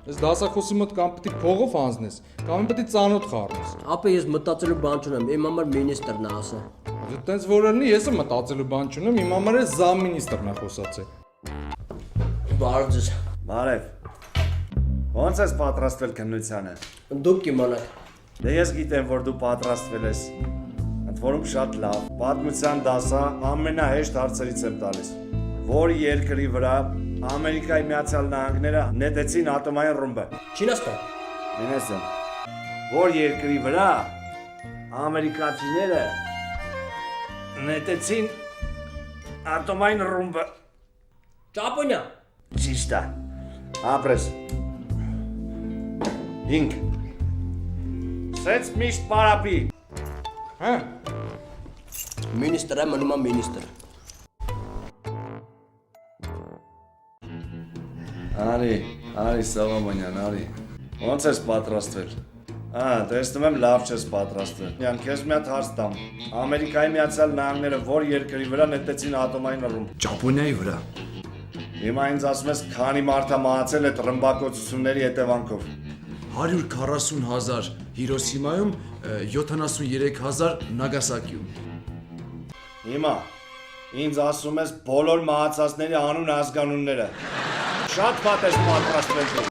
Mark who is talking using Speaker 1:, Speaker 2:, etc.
Speaker 1: Ես դասախոսի մոտ կամ պետք է փողով հանձնես, կամ պետք է ծանոթ խառնես։
Speaker 2: Ապա ես մտածելու բան չունեմ, իմ համար մինիստրն է ասա։
Speaker 1: Դե տենց որ լինի, ես եմ մտածելու բան չունեմ, իմ համար է զամինիստրն է խոսացել։
Speaker 2: Բարև ձեզ։
Speaker 3: Բարև։ Ոնց ես պատրաստվել քննությանը։
Speaker 2: Դուք կիմանաք։
Speaker 3: Դե ես գիտեմ, որ դու պատրաստվել ես։ Ընդ որում շատ լավ։ Պատմության դասը ամենահեշտ հարցերից եմ տալիս։ Որ երկրի վրա Ամերիկայի Միացյալ Նահանգները նետեցին ատոմային ռումբը։
Speaker 2: Չինաստան։
Speaker 3: Մենեսեմ։ Որ երկրի վրա ամերիկացիները նետեցին ատոմային ռումբը։
Speaker 2: Ճապոնիա։
Speaker 3: Ճիշտ է։ Ապրես։ 5 Սենց միշտ պարապի։
Speaker 1: Հա։
Speaker 2: Մինիստրը մնում է մինիստր։
Speaker 3: Արի Սավամանյան, արի։ Ոնց ես պատրաստվել։ Տեսնում եմ լավ չես պատրաստվել։ Յան քեզ մի հատ հարց տամ։ Ամերիկայի Միացյալ Նահանգները որ երկրի վրա նետեցին ատոմային ռումբ։
Speaker 4: Ճապոնիայի վրա։
Speaker 3: Հիմա ինձ ասում ես քանի մարդ է մահացել այդ ռմբակոծությունների հետևանքով։
Speaker 4: 140,000 Հիրոսիմայում, 73,000 Նագասակիում։
Speaker 3: Հիմա ինձ ասում ես բոլոր մահացածների անուն ազգանունները։ Շատ վատ ես պատրաստվել։